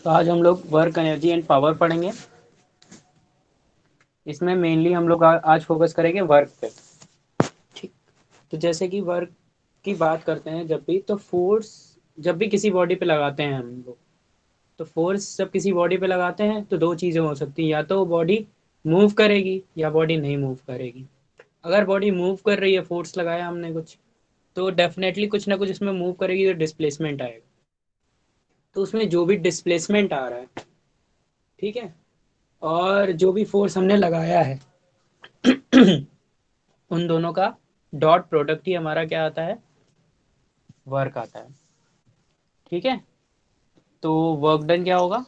तो आज हम लोग वर्क एनर्जी एंड पावर पढ़ेंगे। इसमें मेनली हम लोग आज फोकस करेंगे वर्क पे। ठीक। तो जैसे कि वर्क की बात करते हैं, जब भी तो फोर्स जब भी किसी बॉडी पे लगाते हैं हम लोग, तो फोर्स जब किसी बॉडी पे लगाते हैं तो दो चीज़ें हो सकती हैं, या तो बॉडी मूव करेगी या बॉडी नहीं मूव करेगी। अगर बॉडी मूव कर रही है, फोर्स लगाया हमने कुछ, तो डेफिनेटली कुछ ना कुछ इसमें मूव करेगी, तो डिस्प्लेसमेंट आएगा। तो उसमें जो भी डिस्प्लेसमेंट आ रहा है, ठीक है, और जो भी फोर्स हमने लगाया है उन दोनों का डॉट प्रोडक्ट ही हमारा क्या आता है, वर्क आता है। ठीक है। तो वर्क डन क्या होगा?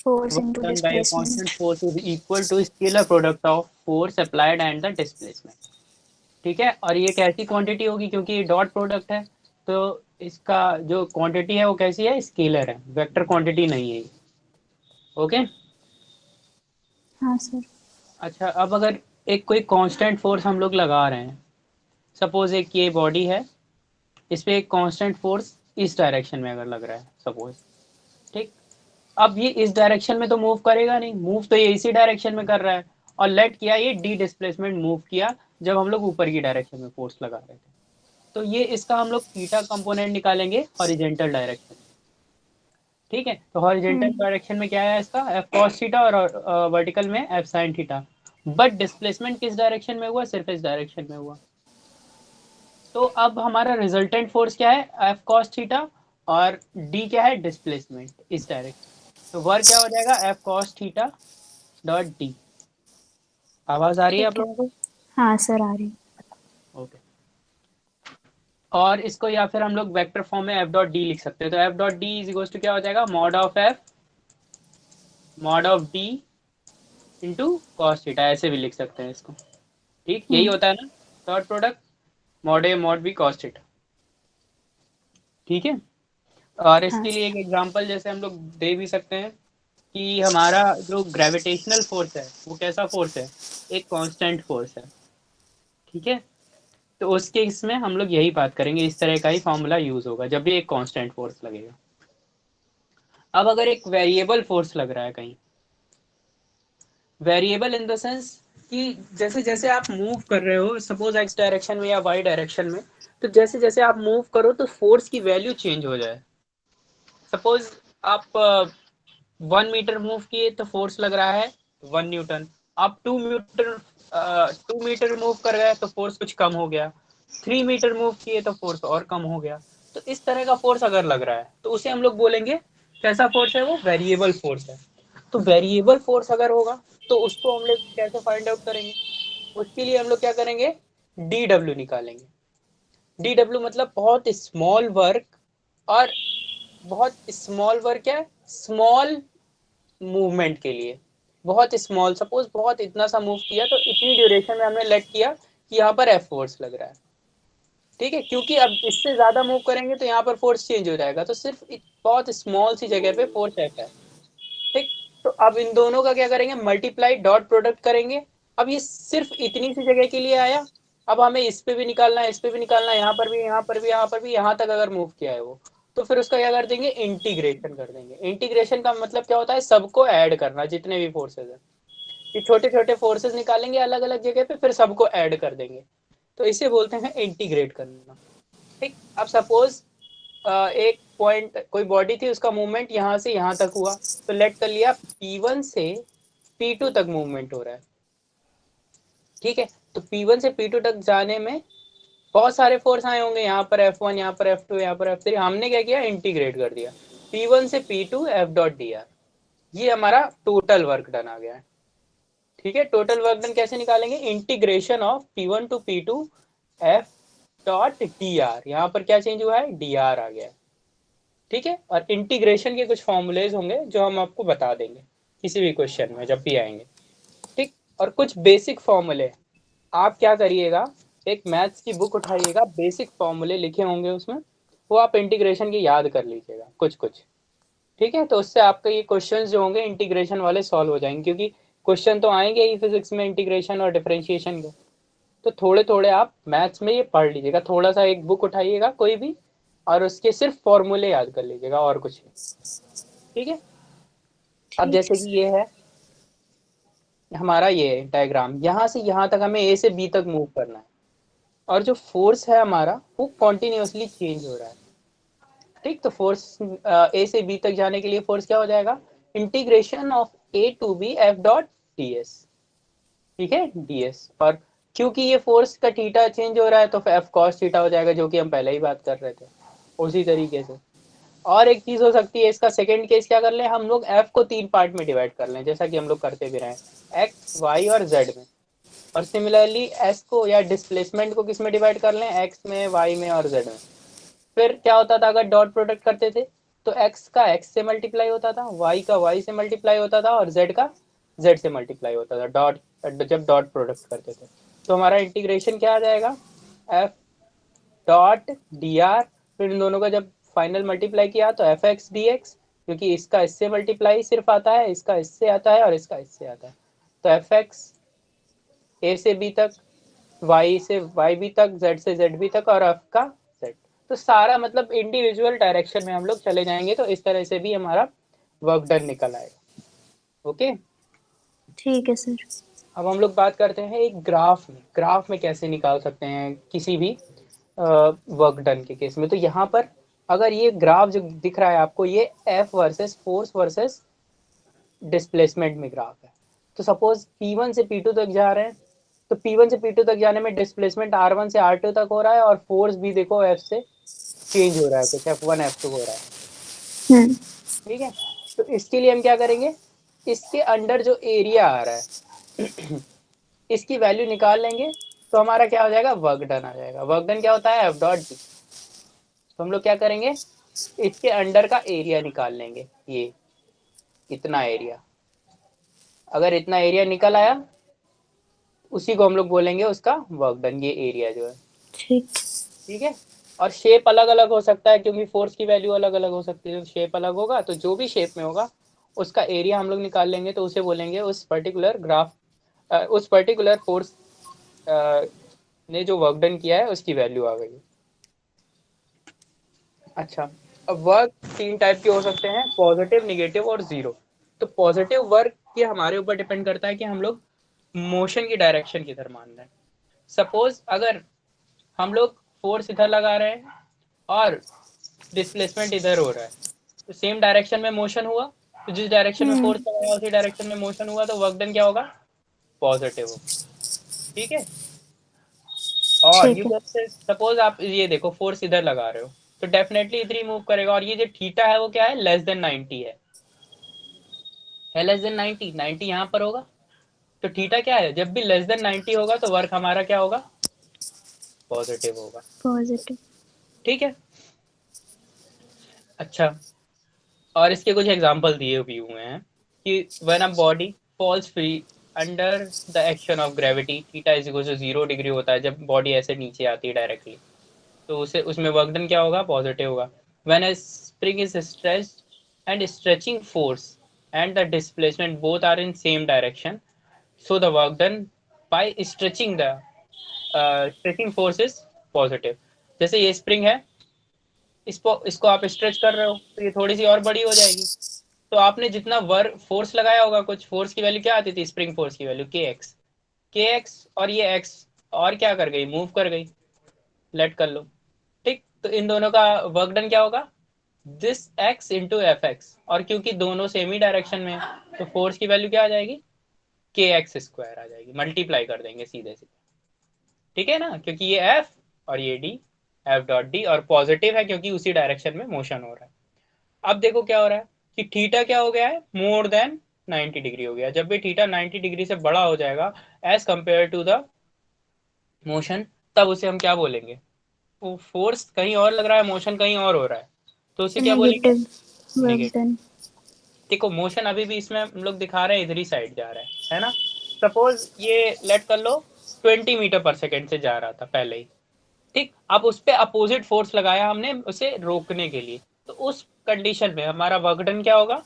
force work into done by a displacement. constant force is equal to scalar product of force applied and the displacement। ठीक है। और ये कैसी क्वांटिटी होगी, क्योंकि ये डॉट प्रोडक्ट है, तो इसका जो क्वांटिटी है वो कैसी है, स्केलर है, वेक्टर क्वांटिटी नहीं है। ओके। हाँ सर। अच्छा, अब अगर एक कोई कांस्टेंट फोर्स हम लोग लगा रहे हैं, सपोज एक ये बॉडी है, इस पे एक कांस्टेंट फोर्स इस डायरेक्शन में अगर लग रहा है सपोज, ठीक। अब ये इस डायरेक्शन में तो मूव करेगा नहीं, मूव तो ये इसी डायरेक्शन में कर रहा है, और लेट किया ये डी डिस्प्लेसमेंट मूव किया जब हम लोग ऊपर की डायरेक्शन में फोर्स लगा रहे थे। तो ये इसका हम लोग थीटा कंपोनेंट निकालेंगे हॉरिजेंटल डायरेक्शन। ठीक है। तो हॉरिजेंटल डायरेक्शन में क्या है इसका, एफ कॉस थीटा, और वर्टिकल में F sine theta. But displacement किस डायरेक्शन में हुआ, सिर्फ इस डायरेक्शन में हुआ। तो अब हमारा रिजल्टेंट फोर्स क्या है, एफ कॉस थीटा, और डी क्या है, डिस्प्लेसमेंट इस डायरेक्शन। तो वर्क क्या हो जाएगा, F cos theta dot D. आवाज आ रही है आप ठीक है। लोगों को? हाँ सर, आ रही। ओके। और इसको या फिर हम लोग वेक्टर फॉर्म में एफ डॉट डी लिख सकते हैं। तो F dot D is equal to क्या हो जाएगा, mod of D into cos theta, ऐसे भी लिख सकते हैं इसको। ठीक, यही होता है ना dot product, mod A mod B cos theta. ठीक है। और हाँ इसके लिए सर। एक एग्जांपल जैसे हम लोग दे भी सकते हैं कि हमारा जो ग्रेविटेशनल फोर्स है वो कैसा फोर्स है, एक कांस्टेंट फोर्स है। ठीक है। तो उस केस में हम लोग यही बात करेंगे, इस तरह का ही फॉर्मूला यूज होगा जब भी एक कांस्टेंट फोर्स लगेगा। अब अगर एक वेरिएबल फोर्स लग रहा है कहीं, वेरिएबल इन द सेंस कि जैसे जैसे आप मूव कर रहे हो, सपोज एक्स डायरेक्शन में या वाई डायरेक्शन में, तो जैसे जैसे आप मूव करो तो फोर्स की वैल्यू चेंज हो जाए। सपोज आप 1 मीटर मूव किए तो फोर्स लग रहा है 1 न्यूटन। आप 2 मीटर मूव कर गए तो फोर्स कुछ कम हो गया। 3 मीटर मूव किए तो फोर्स और कम हो गया। तो इस तरह का फोर्स अगर लग रहा है तो उसे हम लोग बोलेंगे कैसा फोर्स है, वो वेरिएबल फोर्स है। तो वेरिएबल फोर्स अगर होगा तो उसको हम लोग कैसे फाइंड आउट करेंगे, उसके लिए हम लोग क्या करेंगे, डी डब्ल्यू निकालेंगे। डी डब्ल्यू मतलब बहुत स्मॉल वर्क, और बहुत स्मॉल वर्क है, स्मॉल मूवमेंट के लिए। बहुत स्मॉल, सपोज बहुत इतना सा मूव किया तो इतनी ड्यूरेशन में हमने लेट किया कि यहाँ पर एफ फोर्स लग रहा है। ठीक है, क्योंकि अब इससे ज्यादा मूव करेंगे तो यहाँ पर फोर्स चेंज हो जाएगा, तो सिर्फ बहुत स्मॉल सी जगह पे फोर्स एफ है। ठीक। तो अब इन दोनों का क्या करेंगे, मल्टीप्लाई डॉट प्रोडक्ट करेंगे। अब ये सिर्फ इतनी सी जगह के लिए आया, अब हमें इस पे भी निकालना है, इस पे भी निकालना है, यहाँ पर भी, यहाँ पर भी, यहाँ पर भी, यहाँ तक अगर मूव किया है वो, तो फिर उसका क्या कर देंगे, इंटीग्रेशन कर देंगे। इंटीग्रेशन का मतलब क्या होता है, सबको ऐड करना, जितने भी फोर्सेज है, ये छोटे छोटे फोर्सेज निकालेंगे अलग अलग जगह पे, फिर सबको ऐड कर देंगे। तो इसे बोलते हैं इंटीग्रेट करना। ठीक। अब सपोज एक पॉइंट, कोई बॉडी थी, उसका मूवमेंट यहाँ से यहाँ तक हुआ, तो लेट कर लिया P1 से P2 तक मूवमेंट हो रहा है। ठीक है। तो P1 से P2 तक जाने में बहुत सारे फोर्स आए होंगे, यहाँ पर F1, यहाँ पर F2, यहाँ पर F3। हमने क्या किया, इंटीग्रेट कर दिया, P1 से P2 F dot D are. ये हमारा टोटल वर्क डन आ गया है। ठीक है। टोटल वर्क डन कैसे निकालेंगे, integration of P1 to P2 F dot D R. यहाँ पर क्या चेंज हुआ है, डी आर आ गया है। ठीक है। और इंटीग्रेशन के कुछ फॉर्मूलेज होंगे जो हम आपको बता देंगे किसी भी क्वेश्चन में जब भी आएंगे। ठीक। और कुछ बेसिक फॉर्मूले आप क्या करिएगा, एक मैथ्स की बुक उठाइएगा, बेसिक फॉर्मूले लिखे होंगे उसमें, वो आप इंटीग्रेशन की याद कर लीजिएगा कुछ कुछ। ठीक है। तो उससे आपके ये क्वेश्चन जो होंगे इंटीग्रेशन वाले सॉल्व हो जाएंगे, क्योंकि क्वेश्चन तो आएंगे ही फिजिक्स में इंटीग्रेशन और डिफरेंशिएशन के। तो थोड़े थोड़े आप मैथ्स में ये पढ़ लीजिएगा, थोड़ा सा एक बुक उठाइएगा कोई भी, और उसके सिर्फ फॉर्मूले याद कर लीजिएगा और कुछ नहीं। ठीक है। अब ठीक जैसे है कि ये है हमारा ये डायग्राम, यहाँ से यहाँ तक हमें ए से बी तक मूव करना है, और जो फोर्स है हमारा वो कॉन्टिन्यूसली चेंज हो रहा है। ठीक, तो फोर्स ए से बी तक जाने के लिए फोर्स क्या हो जाएगा, integration of A to B F dot D S. ठीक है, डी एस। और क्योंकि ये फोर्स का थीटा चेंज हो रहा है तो एफ कॉस थीटा हो जाएगा, जो कि हम पहले ही बात कर रहे थे उसी तरीके से। और एक चीज हो सकती है इसका सेकंड केस, क्या कर लें हम लोग, एफ को 3 पार्ट में डिवाइड कर लें, जैसा कि हम लोग करते भी रहे, एक्स वाई और जेड में। और सिमिलरली एस को या डिस्प्लेसमेंट को किस में डिवाइड कर लें, एक्स में, वाई में और जेड में। फिर क्या होता था, अगर डॉट प्रोडक्ट करते थे तो एक्स का एक्स से मल्टीप्लाई होता था, वाई का वाई से मल्टीप्लाई होता था, और जेड का जेड से मल्टीप्लाई होता था डॉट, जब डॉट प्रोडक्ट करते थे। तो हमारा इंटीग्रेशन क्या आ जाएगा, एफ डॉट डी आर, फिर इन दोनों का जब फाइनल मल्टीप्लाई किया तो एफ एक्स डी एक्स, क्योंकि इसका इससे मल्टीप्लाई सिर्फ आता है, इसका इससे आता है और इसका इससे आता है। तो एफ एक्स ए से बी तक, वाई से वाई बी तक, जेड से जेड बी तक, और एफ का जेड। तो सारा मतलब इंडिविजुअल डायरेक्शन में हम लोग चले जाएंगे, तो इस तरह से भी हमारा वर्क डन निकल आएगा। ओके। ठीक है सर। अब हम लोग बात करते हैं एक ग्राफ में कैसे निकाल सकते हैं किसी भी वर्क डन के केस में। तो यहाँ पर अगर ये ग्राफ जो दिख रहा है आपको, ये F versus force versus displacement में ग्राफ है। तो सपोज P1 से P2 तक जा रहे हैं, तो P1 से P2 तक जाने में डिस्प्लेसमेंट R1 से R2 तक हो रहा है, और फोर्स भी देखो F से चेंज हो रहा है, कुछ F1 F2 हो रहा है। ठीक है, तो इसके लिए हम क्या करेंगे, इसके अंडर जो एरिया आ रहा है इसकी वैल्यू निकाल लेंगे, तो हमारा क्या हो जाएगा, वर्क डन आ जाएगा। वर्क डन क्या होता है, एफ डॉट डी। तो हम लोग क्या करेंगे, इसके अंडर का एरिया निकाल लेंगे, ये इतना एरिया, अगर इतना एरिया निकल आया उसी को हम लोग बोलेंगे उसका वर्क डन, ये एरिया जो है। ठीक। ठीक है। और शेप अलग अलग हो सकता है, क्योंकि फोर्स की वैल्यू अलग अलग हो सकती है, तो शेप अलग होगा, तो जो भी शेप में होगा उसका एरिया हम लोग निकाल लेंगे, तो उसे बोलेंगे उस पर्टिकुलर ग्राफ, उस पर्टिकुलर फोर्स ने जो वर्क डन किया है उसकी वैल्यू आ गई। अच्छा, अब वर्क 3 टाइप के हो सकते हैं, पॉजिटिव, निगेटिव और जीरो। तो पॉजिटिव वर्क ये हमारे ऊपर डिपेंड करता है कि हम लोग मोशन की डायरेक्शन किधर मान रहे हैं। सपोज अगर हम लोग फोर्स इधर लगा रहे हैं और डिस्प्लेसमेंट इधर हो रहा है, तो सेम डायरेक्शन में मोशन हुआ, तो जिस डायरेक्शन में फोर्स लगाया उसी डायरेक्शन में मोशन हुआ, तो वर्क डन क्या होगा, पॉजिटिव होगा। ठीक है। और ठीक ये है। जैसे सपोज आप ये देखो, फोर्स इधर लगा रहे हो तो डेफिनेटली इधर ही मूव करेगा, और ये जो थीटा है वो क्या है, लेस देन 90 है लेस देन 90, 90 यहाँ पर होगा, तो थीटा क्या है, जब भी लेस देन 90 होगा तो वर्क हमारा क्या होगा, पॉजिटिव होगा। पॉजिटिव। ठीक है। अच्छा, और इसके कुछ एग्जांपल दिए भी हुए हैं कि when a body falls free under the action of gravity, theta is equal to 0 degree होता है जब बॉडी ऐसे नीचे आती है डायरेक्टली, तो उसे उसमें वर्क डन क्या होगा, पॉजिटिव होगा। When a spring is stretched and stretching force and the displacement both are in same direction, so the work done by stretching the stretching force is positive. जैसे ये spring है, इसको आप stretch कर रहे हो तो ये थोड़ी सी और बड़ी हो जाएगी, तो आपने जितना वर्क फोर्स लगाया होगा, कुछ फोर्स की वैल्यू क्या आती थी, स्प्रिंग फोर्स की वैल्यू के एक्स, और ये एक्स और क्या कर गई, मूव कर गई, लेट कर लो। ठीक, तो इन दोनों का वर्क डन क्या होगा, this x into F x, और क्योंकि दोनों सेम ही डायरेक्शन में तो फोर्स की वैल्यू क्या आ जाएगी, के एक्स स्क्वायर आ जाएगी, मल्टीप्लाई कर देंगे सीधे सीधे। ठीक है ना, क्योंकि ये एफ और ये डी, एफ डॉट डी, और पॉजिटिव है क्योंकि उसी डायरेक्शन में मोशन हो रहा है। अब देखो क्या हो रहा है कि थीटा क्या हो गया है, मोर देन 90 डिग्री हो गया। जब भी थीटा 90 डिग्री से बड़ा हो जाएगा as compare to the motion, तब उसे हम क्या बोलेंगे, वो फोर्स कहीं और लग रहा है, मोशन कहीं और हो रहा है, तो उसे क्या बोलेंगे, नेगेटिव वर्क नेगेटिव। डन। देखो मोशन अभी भी इसमें हम लोग दिखा रहे हैं इधर ही साइड जा रहा है ना। सपोज ये लेट कर लो 20 मीटर पर सेकेंड से जा रहा था पहले ही। ठीक, अब उस पर अपोजिट फोर्स लगाया हमने उसे रोकने के लिए, तो उस कंडीशन में हमारा वर्क डन क्या होगा,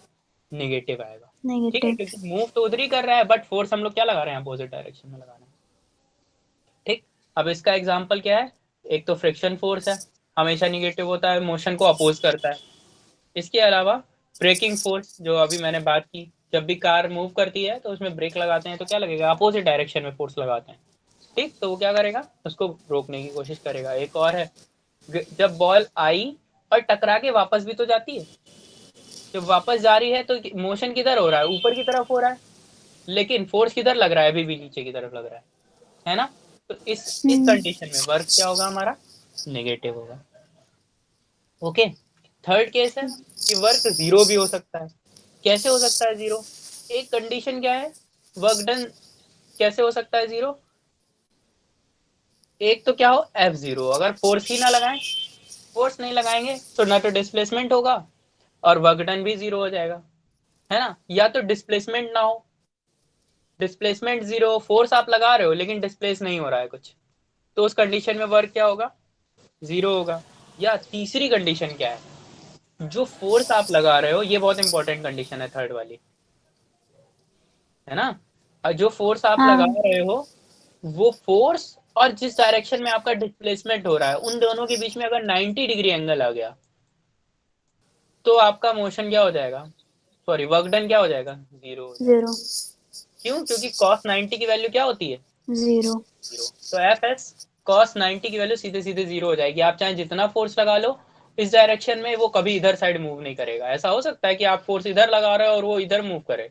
निगेटिव आएगा। ठीक है, नेगेटिव। क्योंकि मूव तो उधर ही कर रहा है बट फोर्स हम लोग क्या लगा रहे हैं, अपोजिट डायरेक्शन में लगा रहे हैं। ठीक, अब इसका एग्जांपल क्या है, एक तो फ्रिक्शन फोर्स है, हमेशा निगेटिव होता है, मोशन को अपोज करता है। इसके अलावा ब्रेकिंग फोर्स, जो अभी मैंने बात की, जब भी कार मूव करती है तो उसमें ब्रेक लगाते हैं तो क्या लगेगा, अपोजिट डायरेक्शन में फोर्स लगाते हैं, ठीक। तो वो क्या करेगा, उसको रोकने की कोशिश करेगा। एक और है, जब बॉल आई और टकरा के वापस भी तो जाती है, जब वापस जा रही है तो मोशन किधर हो रहा है, ऊपर की तरफ हो रहा है, लेकिन फोर्स किधर लग रहा है, अभी भी नीचे की तरफ लग रहा है ना। तो इस कंडीशन में वर्क क्या होगा हमारा, नेगेटिव होगा। ओके। थर्ड केस है कि वर्क जीरो भी हो सकता है। कैसे हो सकता है जीरो, एक कंडीशन क्या है, वर्क डन कैसे हो सकता है जीरो, एक तो क्या हो F0, अगर फोर्स ही ना लगाएं, फोर्स नहीं लगाएंगे तो ना तो डिस्प्लेसमेंट होगा और वर्क डन भी जीरो हो जाएगा, है ना। या तो डिस्प्लेसमेंट ना हो, डिस्प्लेसमेंट जीरो, फोर्स आप लगा रहे हो लेकिन डिस्प्लेस नहीं हो रहा है कुछ, तो उस कंडीशन में वर्क क्या होगा, जीरो होगा। या तीसरी कंडीशन क्या है, जो फोर्स आप लगा रहे हो, ये बहुत इंपॉर्टेंट कंडीशन है थर्ड वाली, है ना। जो फोर्स आप लगा हाँ रहे हो, वो फोर्स और जिस डायरेक्शन में आपका डिस्प्लेसमेंट हो रहा है, उन दोनों के बीच में अगर 90 डिग्री एंगल आ गया तो आपका मोशन क्या हो जाएगा, सॉरी वर्क डन क्या हो जाएगा, जीरो हो जाएगा। जीरो क्यों, क्योंकि cos 90 की वैल्यू क्या होती है, जीरो जीरो। तो एफ एस cos 90 की वैल्यू सीधे सीधे जीरो हो जाएगी। आप चाहे जितना फोर्स लगा लो इस डायरेक्शन में, वो कभी इधर साइड मूव नहीं करेगा। ऐसा हो सकता है कि आप फोर्स इधर लगा रहे हो और वो इधर मूव करे,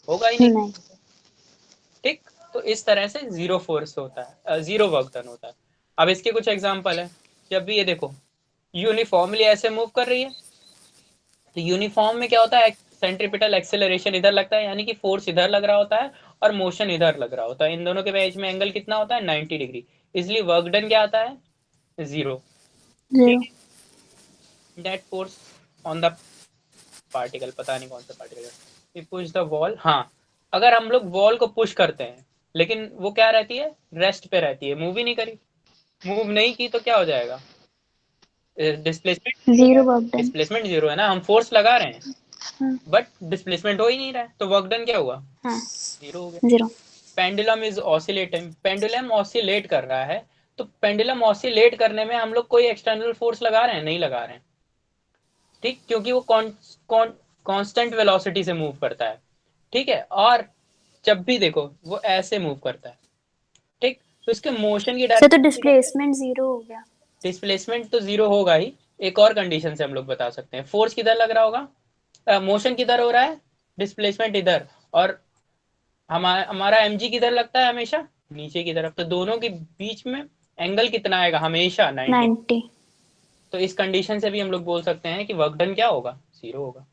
होगा ही नहीं, नहीं ठीक। तो इस तरह से जीरो फोर्स होता है, जीरो वर्क डन होता है। अब इसके कुछ एग्जांपल है, जब भी ये देखो यूनिफॉर्मली ऐसे मूव कर रही है, तो यूनिफॉर्म में क्या होता है, सेंट्रीपिटल एक्सेलरेशन इधर लगता है, यानी कि फोर्स इधर लग रहा होता है और मोशन इधर लग रहा होता है। इन दोनों के बीच में एंगल कितना होता है, 90 डिग्री। इसलिए वर्क डन क्या आता है, जीरो, जीरो ठीक है। Net force on the particle, पता नहीं कौन सा पार्टिकल है, पुश द वॉल, हाँ। अगर हम लोग वॉल को पुश करते हैं लेकिन वो क्या रहती है, रेस्ट पे रहती है, मूव ही नहीं करी, मूव नहीं की तो क्या हो जाएगा, डिस्प्लेसमेंट जीरो जीरो है। वर्क डन डिस्प्लेसमेंट जीरो है ना, हम फोर्स लगा रहे हैं हाँ बट डिस्प्लेसमेंट हो ही नहीं रहा है, तो वर्क डन क्या हुआ, हाँ जीरो हो गया। Zero pendulum is oscillating, pendulum oscillate कर रहा है, तो पेंडुलम ऑसिलेट करने में हम लोग कोई एक्सटर्नल फोर्स लगा रहे हैं, नहीं लगा रहे हैं, ठीक, क्योंकि वो कांस्टेंट वेलोसिटी से मूव करता है, ठीक है। और जब भी देखो वो ऐसे मूव करता है, ठीक, तो इसके मोशन की सर तो डायरेक्शन किधर है, डिस्प्लेसमेंट जीरो हो गया डिस्प्लेसमेंट तो जीरो होगा ही। एक और कंडीशन से हम लोग बता सकते हैं, फोर्स किधर लग रहा होगा, मोशन किधर हो रहा है, डिस्प्लेसमेंट इधर, और हमारा mg किधर लगता है हमेशा, नीचे की तरफ, तो दोनों के बीच में एंगल कितना आएगा, हमेशा 90। 90 तो इस कंडीशन से भी हम लोग बोल सकते हैं कि वर्क डन क्या होगा, जीरो होगा,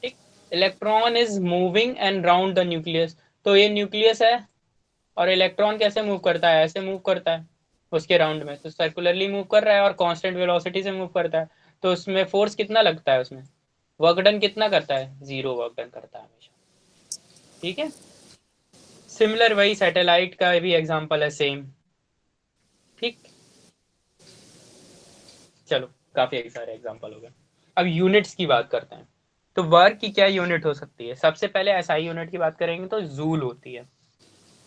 ठीक। Electron is moving and round the nucleus, तो ये न्यूक्लियस है और इलेक्ट्रॉन कैसे मूव करता है, ऐसे मूव करता है उसके राउंड में, तो सर्कुलरली मूव कर रहा है और कांस्टेंट वेलोसिटी से मूव करता है, तो उसमें फोर्स कितना लगता है, उसमें वर्क डन कितना करता है, जीरो वर्क डन करता है हमेशा, ठीक है। सिमिलर वही सैटेलाइट का भी एग्जांपल है, सेम, ठीक। चलो, काफी सारे एग्जांपल हो गए। अब यूनिट्स की बात करते हैं, तो वर्क की क्या यूनिट हो सकती है, सबसे पहले एसआई यूनिट की बात करेंगे तो जूल होती है,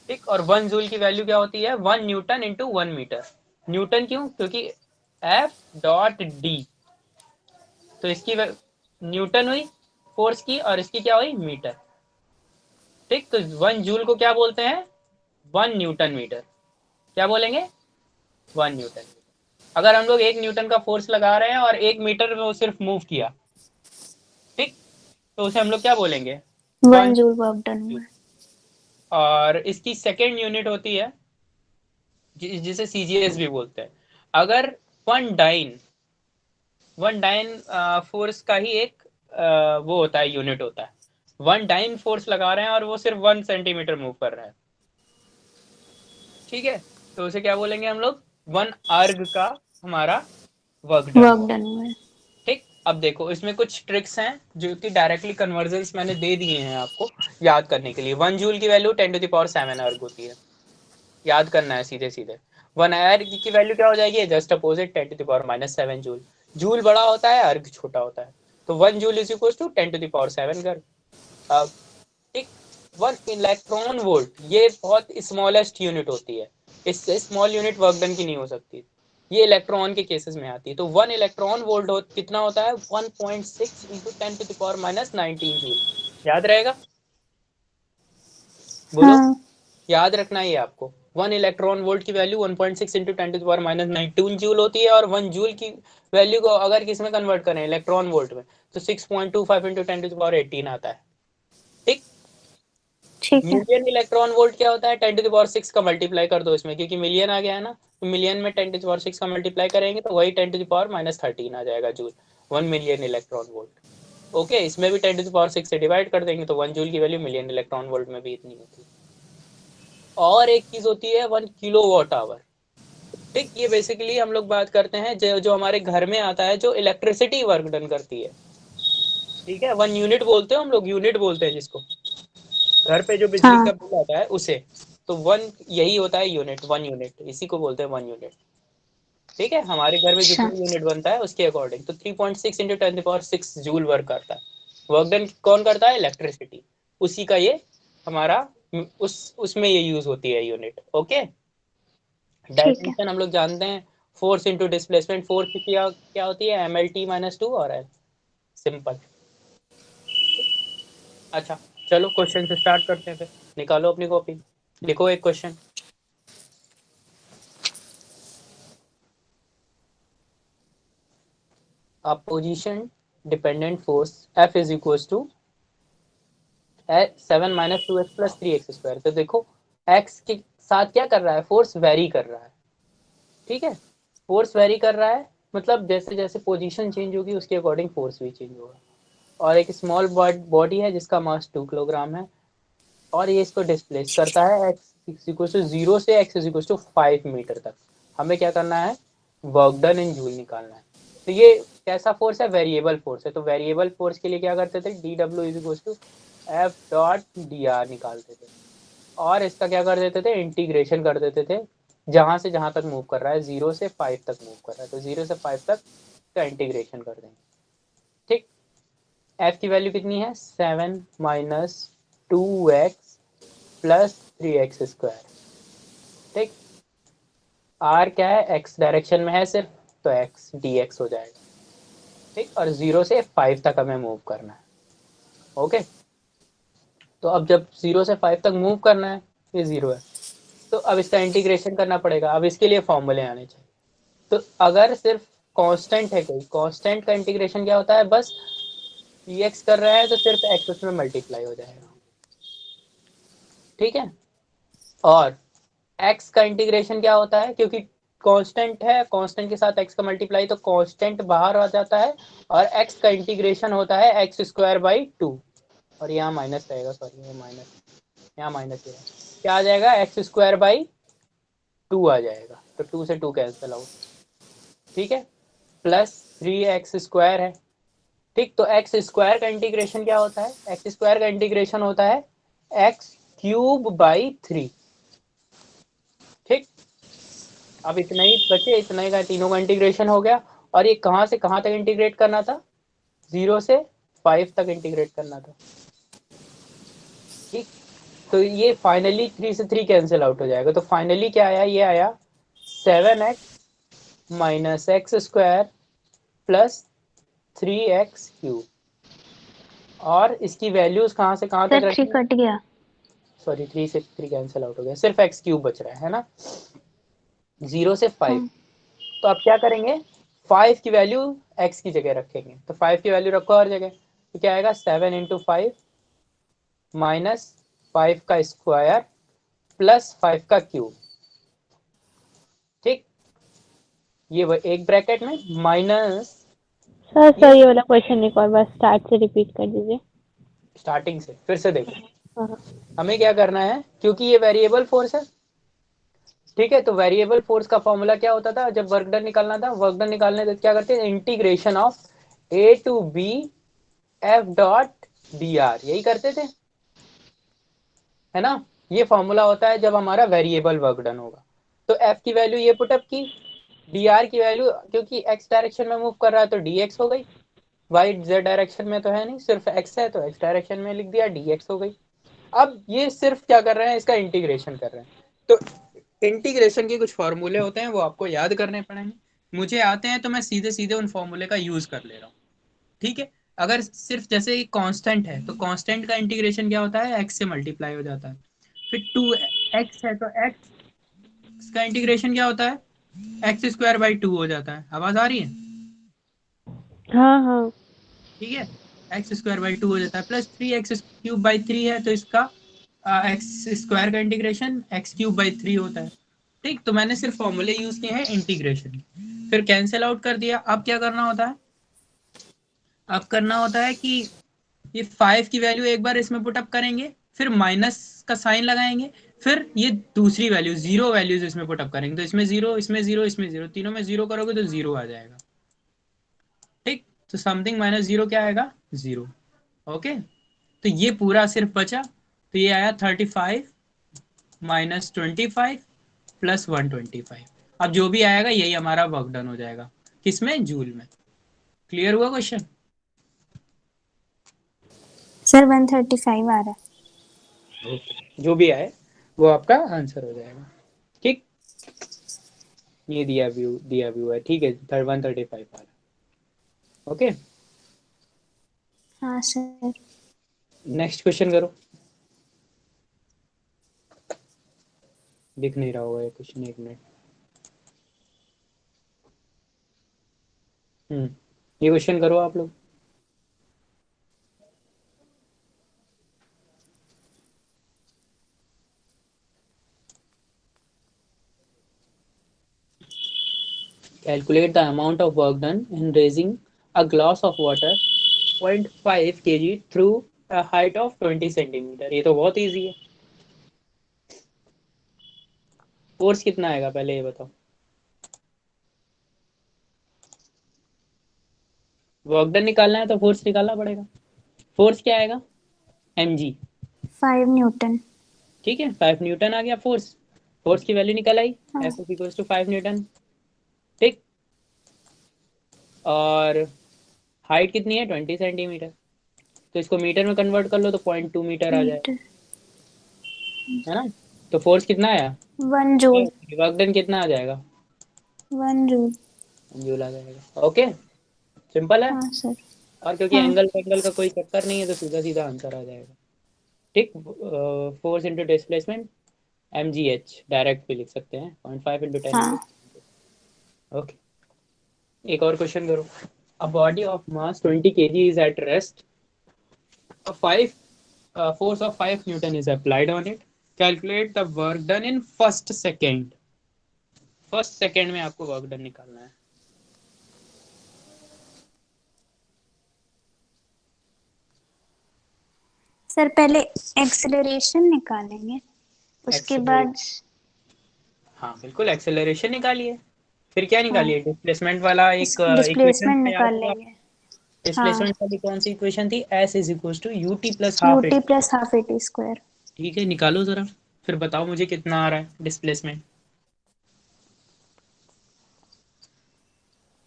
ठीक। और 1 जूल की वैल्यू क्या होती है, 1 न्यूटन इंटू 1 मीटर। न्यूटन क्यों, क्योंकि F.D, तो इसकी न्यूटन हुई फोर्स की और इसकी क्या हुई, मीटर, ठीक। तो 1 जूल को क्या बोलते हैं, 1 न्यूटन मीटर, क्या बोलेंगे, 1 न्यूटन। अगर हम लोग 1 न्यूटन का फोर्स लगा रहे हैं और 1 मीटर में वो सिर्फ मूव किया, ठीक, तो उसे हम लोग क्या बोलेंगे, 1 वन जूल वर्क डन हुआ जूल। और इसकी सेकेंड यूनिट होती है जिसे सीजीएस भी बोलते हैं। अगर one dyne, one dyne force का ही एक वो होता है, यूनिट होता है, 1 डाइन फोर्स लगा रहे हैं और वो सिर्फ 1 सेंटीमीटर मूव कर रहा है, ठीक है, तो उसे क्या बोलेंगे हम लोग, 1 अर्ग का हमारा वर्क डन वर्क हुआ, डन हुआ ठीक। अब देखो इसमें कुछ ट्रिक्स हैं जो कि डायरेक्टली कन्वर्जन्स मैंने दे दिए हैं आपको याद करने के लिए। 1 जूल की वैल्यू 10⁻7 अर्ग होती है, याद करना है सीधे सीधे। 1 अर्ग की वैल्यू क्या हो जाएगी, जस्ट अपोजिट, 10⁻⁷ जूल। जूल बड़ा होता है, अर्ग छोटा होता है, तो 1 जूल इज इक्वल टू 10⁻7 गर्ग। अब ठीक, 1 इलेक्ट्रॉन वोल्ट, ये बहुत स्मॉलेस्ट यूनिट होती है, इससे स्मॉल यूनिट वर्क डन की नहीं हो सकती, ये इलेक्ट्रॉन के केसेस में आती है। तो 1 इलेक्ट्रॉन वोल्ट कितना होता है 1.6 into 10 to the power minus 19 joule. याद रहेगा? बोलो। हाँ। याद रखना है ये आपको। 1 इलेक्ट्रॉन वोल्ट की value 1.6 into 10 to the power minus 19 joule होती है, और 1 जूल की वैल्यू को अगर किस में कन्वर्ट करें इलेक्ट्रॉन वोल्ट में तो 6.25 इंटू 10 टू द पावर 18 आता है। ठीक। ठीक है। मिलियन इलेक्ट्रॉन वोल्ट क्या होता है 10 टू द पावर 6 का मल्टीप्लाई कर दो इसमें, क्योंकि मिलियन आ गया है ना, तो मिलियन में 10 टू द पावर 6 का मल्टीप्लाई करेंगे तो वही 10 टू द पावर माइनस 13 आ जाएगा joule. 1 million electron volt. Okay, इसमें भी 10 टू द पावर 6 से डिवाइड कर देंगे तो 1 जूल की वैल्यू मिलियन इलेक्ट्रॉन वोल्ट में भी इतनी होती है। और एक चीज होती है 1 किलो वॉट आवर। ठीक, ये बेसिकली हम लोग बात करते हैं जो हमारे घर में आता है, जो इलेक्ट्रिसिटी वर्क डन करती है। ठीक है, 1 यूनिट बोलते हैं हम लोग, यूनिट बोलते हैं जिसको घर पे जो बिजली हाँ। का बिल आता है उसे। तो 1 यही होता है यूनिट, 1 यूनिट, इसी को बोलते हैं 1 यूनिट। ठीक है, हमारे घर में अच्छा। जितनी यूनिट बनता है उसके अकॉर्डिंग। तो 3.6 इंटू 10 पावर 6 जूल वर्क करता है। वर्क डन कौन करता है? इलेक्ट्रिसिटी। उसी का ये हमारा उसमें ये यूज होती है यूनिट। ओके। ठीक है। डायमेंशन हम लोग जानते हैं, फोर्स इंटू डिस्प्लेसमेंट। फोर्स की क्या होती है? mlt-2 और L। सिंपल। अच्छा, चलो क्वेश्चन से स्टार्ट करते हैं। फिर निकालो अपनी कॉपी, लिखो एक question. A position dependent force F is equals to 7 minus 2x plus 3x square. तो देखो x के साथ क्या कर रहा है? फोर्स वेरी कर रहा है। ठीक है, फोर्स वेरी कर रहा है, मतलब जैसे जैसे पोजीशन चेंज होगी उसके अकॉर्डिंग फोर्स भी चेंज होगा। और एक स्मॉल बॉडी है जिसका मास 2 किलोग्राम है, और ये इसको डिस्प्लेस करता है x इक्वल टू 0 से x इक्वल टू 5 मीटर तक। हमें क्या करना है? वर्क डन इन जूल निकालना है। तो ये कैसा फोर्स है? वेरिएबल फोर्स है। तो वेरिएबल फोर्स के लिए क्या करते थे? dw is equal to F dot D R निकालते थे, और इसका क्या कर देते थे? इंटीग्रेशन कर देते थे। जहां से जहां तक मूव कर रहा है, 0 से 5 तक मूव कर रहा है तो 0 से 5 तक का इंटीग्रेशन कर देंगे। ठीक। एफ की वैल्यू कितनी है? 7 minus 2x plus 3x square. ठीक। आर क्या है? एक्स डायरेक्शन में है सिर्फ, तो एक्स डी एक्स हो जाएगा। ठीक, और 0 से 5 तक हमें मूव करना है। ओके, तो अब जब 0 से 5 तक मूव करना है, ये 0 है, तो अब इसका इंटीग्रेशन करना पड़ेगा। अब इसके लिए फॉर्मूले आने चाहिए। तो अगर सिर्फ कांस्टेंट है, कोई कांस्टेंट का इंटीग्रेशन क्या होता है? बस dx कर रहा है तो सिर्फ x उसमें मल्टीप्लाई हो जाएगा। ठीक है, और x का इंटीग्रेशन क्या होता है? क्योंकि कांस्टेंट है, कांस्टेंट के साथ x का मल्टीप्लाई, तो कांस्टेंट बाहर आ जाता है, और x का इंटीग्रेशन होता है एक्स स्क्वायर बाई 2। और यहाँ माइनस रहेगा, सॉरी, ये माइनस, यहाँ माइनस है, क्या आ जाएगा? एक्स स्क्वायर बाई 2 आ जाएगा। तो 2 से 2 कैंसिल आउट। ठीक है, प्लस 3x स्क्वायर है। ठीक, तो एक्स स्क्वायर का इंटीग्रेशन क्या होता है? एक्स स्क्वायर का इंटीग्रेशन होता है एक्स क्यूब बाई 3। ठीक, अब इतना ही बचे, इतना ही का तीनों का इंटीग्रेशन हो गया। और ये कहाँ से कहाँ तक इंटीग्रेट करना था? 0 से 5 तक इंटीग्रेट करना था। ठीक, तो ये फाइनली 3 से 3 कैंसिल आउट हो जाएगा। तो फाइनली क्या आया? ये आया 7x minus x square plus 3x cube. और इसकी वैल्यूज कहाँ से कहाँ तक सर 3 रखेंगे? कट गया। सॉरी, 3 से 3 कैंसिल आउट हो गया, सिर्फ एक्स क्यूब बच रहा है ना, 0 से 5। हाँ। तो अब क्या करेंगे? 5 की वैल्यू x की जगह रखेंगे। तो 5 की वैल्यू रखो हर जगह, तो क्या आएगा? 7 इंटू 5 माइनस 5 का स्क्वायर प्लस 5 का क्यूब। ठीक, ये एक ब्रैकेट में माइनस, सर ये सर ये वाला क्वेश्चन एक और बार स्टार्ट से रिपीट कर दीजिए। स्टार्टिंग से फिर से देखो। हाँ। हमें क्या करना है? क्योंकि ये वेरिएबल फोर्स है। ठीक है, तो वेरिएबल फोर्स का फॉर्मूला क्या होता था? जब वर्क डन निकालना था, वर्क डन निकालने तो क्या करते हैं? Integration of A to B F dot D R, यही करते थे, है ना। ये फॉर्मूला होता है जब हमारा वेरिएबल वर्क डन होगा। तो एफ की वैल्यू ये पुटअप की, डी आर की वैल्यू, क्योंकि एक्स डायरेक्शन में मूव कर रहा है तो डी एक्स हो गई, वाई जेड डायरेक्शन में तो है नहीं, सिर्फ एक्स है तो एक्स डायरेक्शन में लिख दिया, डी एक्स हो गई। अब ये सिर्फ क्या कर रहे हैं? इसका इंटीग्रेशन कर रहे हैं। तो इंटीग्रेशन के कुछ फॉर्मूले होते हैं वो आपको याद करने पड़ेंगे, मुझे आते हैं तो मैं सीधे सीधे उन फॉर्मूले का यूज कर ले रहा हूँ, ठीक है। अगर सिर्फ जैसे कांस्टेंट है तो कांस्टेंट का इंटीग्रेशन क्या होता है, एक्स से मल्टीप्लाई हो जाता है। फिर 2x है तो एक्स का इंटीग्रेशन क्या होता है, एक्स स्क्वायर बाई 2 हो जाता है। आवाज आ रही है? हाँ हाँ। ठीक है, एक्स स्क्वायर बाई 2 हो जाता है, प्लस 3x³ बाई 3 है तो इसका एक्स स्क्वायर का इंटीग्रेशन x³ बाई 3 होता है। ठीक, तो मैंने सिर्फ फॉर्मूले यूज किए हैं इंटीग्रेशन, फिर कैंसिल आउट कर दिया। अब क्या करना होता है, अब करना होता है कि ये 5 की वैल्यू एक बार इसमें पुटअप करेंगे, फिर माइनस का साइन लगाएंगे, फिर ये दूसरी वैल्यू जीरो वैल्यूज इसमें पुटअप करेंगे, तो इसमें जीरो, इसमें जीरो, इसमें जीरो, तीनों में जीरो करोगे तो जीरो आ जाएगा। ठीक, तो समथिंग माइनस जीरो क्या आएगा, जीरो। ओके, तो ये पूरा सिर्फ बचा, तो ये आया 35 माइनस 25 प्लस 125। अब जो भी आएगा यही हमारा वर्क डन हो जाएगा, किसमें, जूल में। क्लियर हुआ क्वेश्चन? सर 135 आ रहा है। ओके, जो भी आए वो आपका आंसर हो जाएगा। ठीक, ये दिया व्यू है, ठीक है, 135 आ रहा। ओके, हाँ सर। नेक्स्ट क्वेश्चन करो। दिख नहीं रहा होगा ये क्वेश्चन, एक मिनट। ये क्वेश्चन करो आप लोग। Calculate the amount of work done in raising a glass of water 0.5 kg through a height of 20 centimetre. ये तो बहुत इजी है। फोर्स कितना आएगा पहले ये बताओ। वर्क डन निकालना है तो फोर्स निकालना पड़ेगा। फोर्स क्या आएगा, mg। 5 न्यूटन। ठीक है, 5 न्यूटन आ गया फोर्स। फोर्स की वैल्यू निकल आई, हाँ। F equals to 5 newton. ठीक, और हाइट कितनी है, 20 सेंटीमीटर, तो इसको मीटर में कन्वर्ट कर लो तो 0.2 मीटर आ जाए, मीटर। है ना। तो फोर्स कितना आया, 1 जूल। वर्क डन कितना आ जाएगा, 1 जूल। जूल आ जाएगा। ओके, सिंपल है। हाँ सर। और क्योंकि हाँ। एंगल का कोई चक्कर नहीं है तो सीधा सीधा आंसर आ जाएगा। ठीक, force into displacement mgh direct भी लिख सकते हैं, 0.5 इंटू 10 हाँ इंटू। ओके, एक और क्वेश्चन करो। अ body of mass 20 kg is at rest. A 5 force of 5 Newton is applied on it. Calculate the work done in first second. First second में आपको वर्क डन निकालना है। सर पहले acceleration निकालेंगे, उसके बाद। हाँ बिल्कुल, एक्सेलरेशन निकालिए, फिर क्या हाँ, निकालिए, डिस्प्लेसमेंट वाला एक इक्वेशन डिस्प्लेसमेंट था, याद निकाल होगा। लेंगे। हाँ, डिस्प्लेसमेंट वाली कौन सी इक्वेशन थी, S is equal to U T plus half UT at. Plus half AT square. ठीक है, निकालो जरा, फिर बताओ मुझे कितना आ रहा है डिस्प्लेसमेंट।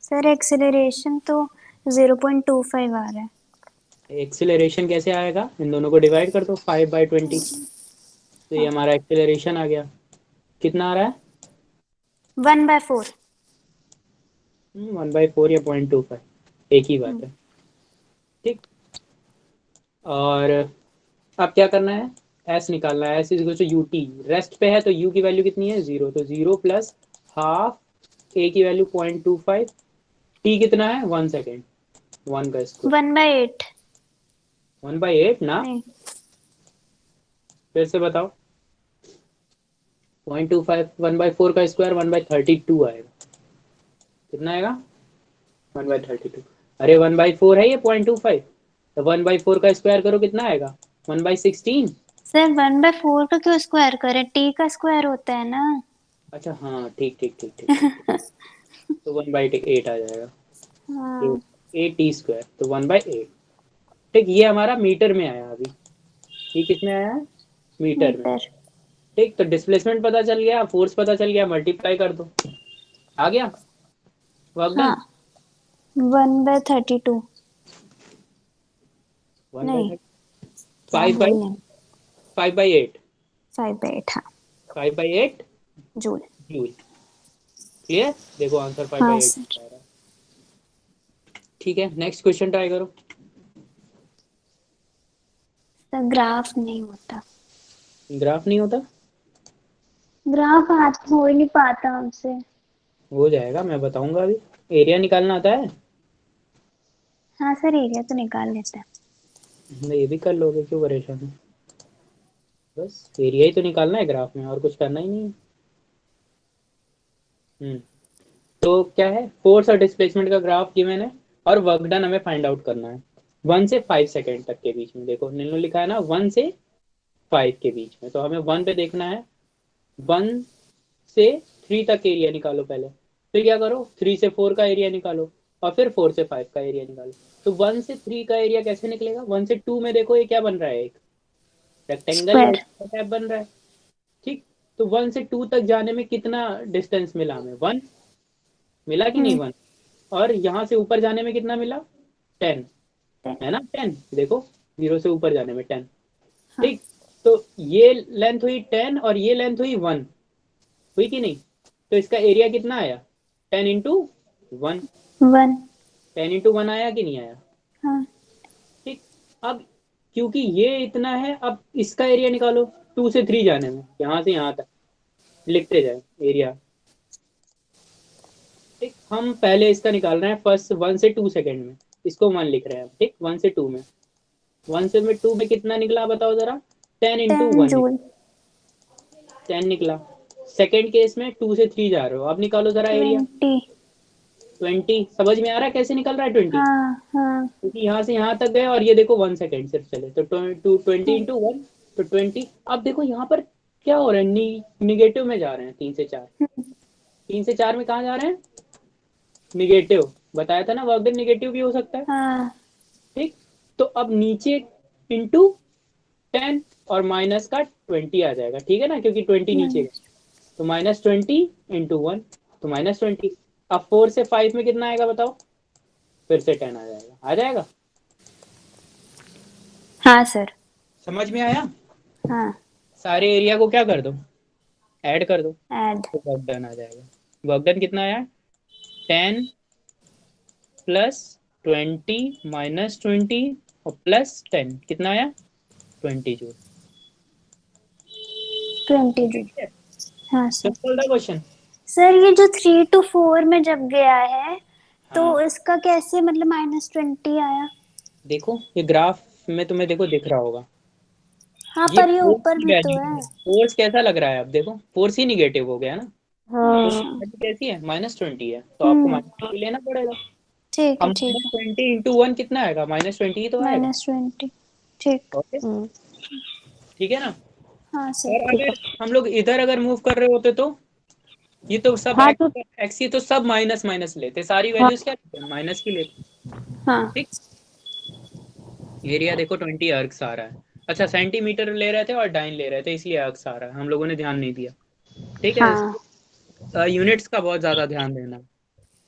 सर एक्सेलरेशन तो 0.25 आ रहा है। एक्सेलरेशन कैसे आएगा, इन दोनों को डिवाइड कर दो 5/20, तो ये हाँ, हमारा एक्सेलरेशन आ गया। कितना आ रहा है, 1/4। 1/4 या 0.25, एक ही बात है। ठीक, और अब क्या करना है, एस निकालना है, S is equal to U T, rest पे है तो यू की वैल्यू कितनी है, जीरो, तो जीरो प्लस हाफ ए की वैल्यू 0.25, टी कितना है, 1 सेकेंड, 1 का स्क्वायर, 1/8। 1/8 ना, नहीं, फिर से बताओ। 0.25, 1/4 का स्क्वायर 1/32 आएगा, कितना आएगा, 1/32। अरे 1/4 है ये 0.25, तो 1/4 का स्क्वायर करो कितना आएगा, 1/16। सर 1/4 का क्यों स्क्वायर करें, टी का स्क्वायर होता है ना। अच्छा हाँ, ठीक ठीक ठीक ठीक ठीक ठीक, तो 1/8 आ जाएगा, हाँ, 8t², तो 1/8। ठीक, ये हमारा मीटर में आया अभी, ये किस में आया है, मीटर में। मीटर। ठीक, तो डिस्प्लेसमेंट पता चल गया, फोर्स पता चल गया, मल्टीप्लाई कर दो, आ गया वर्क हाँ, डन। 1/32। नहीं, 1/30, क्या 5 बाई बोल रहे हैं। 5/8, 5/8। हाँ। 5/8 जूल। जूल। क्लियर? देखो आंसर 5 हाँ बाई 8 सर। आ रहा है। ठीक है, नेक्स्ट क्वेश्चन ट्राई करो। सर ग्राफ नहीं होता। ग्राफ नहीं होता? ग्राफ हाथ हो ही नहीं पाता हमसे। हो जाएगा, मैं बताऊंगा अभी। एरिया निकालना आता है? हाँ सर, एरिया तो निकाल लेते हैं। ये भी कर लोगे, क्यों परेशान है? बस एरिया ही तो निकालना है ग्राफ में, और कुछ करना ही नहीं है। तो क्या है, फोर्स और डिस्प्लेसमेंट का ग्राफ गिवन है, और वर्क डन हमें फाइंड आउट करना है 1 से 5 सेकेंड तक के बीच में। देखो नीलो लिखा है ना 1 से 5 के बीच में, तो हमें 1 पे देखना है। 1 से 3 तक एरिया निकालो पहले, फिर क्या करो 3 से 4 का एरिया निकालो, और फिर 4 से 5 का एरिया निकालो। तो 1 से 3 का एरिया कैसे निकलेगा? 1 से 2 में देखो ये क्या बन रहा है, एक रेक्टेंगल या स्क्वायर। टाइप बन रहा है। ठीक, तो 1 से 2 तक जाने में कितना डिस्टेंस मिला हमें? 1 मिला कि नहीं? हम्म। 1। और यहाँ से ऊपर जाने में कितना मिला? 10, है ना? 10, देखो 0 से ऊपर जाने में 10। हाँ। ठीक, तो ये लेंथ हुई 10 और ये लेंथ हुई 1, हुई कि नहीं? तो इसका एरिया कितना आया? 10 × 1। 1। 10 × 1 आया कि नहीं आया? हाँ। ठीक, अब क्योंकि ये इतना है, अब इसका एरिया निकालो 2 से 3 जाने में, यहाँ से यहाँ तक लिखते जाए एरिया। ठीक, हम पहले इसका निकाल रहे हैं फर्स्ट 1 से 2 सेकेंड में, इसको 1 लिख रहे हैं। ठीक, 1 से 2 में, 1 से 2 में कितना निकला बताओ जरा? 10 × 1 10 जूल। निकला। 10 निकला। सेकेंड केस में 2 से 3 जा रहे हो, अब निकालो जरा एरिया। 20। 20 समझ में आ रहा है कैसे निकल रहा है 20? हाँ हाँ। क्योंकि यहाँ से यहाँ तक गए और ये देखो 1 सेकेंड सिर्फ चले, तो 20 × 1 तो 20। अब देखो यहाँ पर क्या हो रहा है, निगेटिव में जा रहे हैं 3 से 4। 3 से 4 में कहाँ जा रहे हैं? निगेटिव। बताया था ना वर्क डन निगेटिव भी हो सकता है। हाँ। ठीक, तो अब नीचे इंटू 10 और माइनस का 20 आ जाएगा, ठीक है ना, क्योंकि 20 नीचे गया। तो -20 × 1, तो -20। अब 4 से 5 में कितना आएगा बताओ? फिर से 10 आ जाएगा, आ जाएगा। हाँ सर। समझ में आया? हाँ। सारे एरिया को क्या कर दो, ऐड कर दो, ऐड। तो वर्क डन आ जाएगा। वर्क डन कितना आया? 10 + 20 -20 और +10 कितना आया? 20 जूल। 20 जूल। ठीक है, हाँ सर। सिंपल था क्वेश्चन। सर ये जो 3 to 4 में जब गया है तो हाँ, इसका कैसे मतलब -20 आया? देखो ये ग्राफ में तुम्हें देखो दिख रहा होगा, हाँ ये पर ये फोर्स ऊपर की भी तो वैल्यू है। है। फोर्स कैसा लग रहा है? अब देखो फोर्स ही निगेटिव हो गया ना, तो हाँ। वैल्यू कैसी है? -20 है, तो आपको हम्म। -20 लेना पड़ेगा। ठीक है अब ठीक है। -20 × 1 कितना आएगा? -20 ही तो आएगा। -20। ठीक। ओके, हम्म, ठीक है ना? हाँ सर। और ठीक है। अगर हम लोग इधर अगर मूव कर रहे होते तो ये तो सब हाँ तो एक्स एक्स, ये तो सब माइनस माइनस लेते, सारी हाँ वैल्यूज क्या लेते हैं? माइनस की लेते। हाँ। ठीक, एरिया देखो 20 अर्क्स आ रहा है। अच्छा, सेंटीमीटर ले रहे थे और डाइन ले रहे थे, इसलिए अर्क्स आ रहा है, हम लोगों ने ध्यान नहीं दिया। ठीक हाँ। है, यूनिट्स का बहुत ज्यादा ध्यान देना।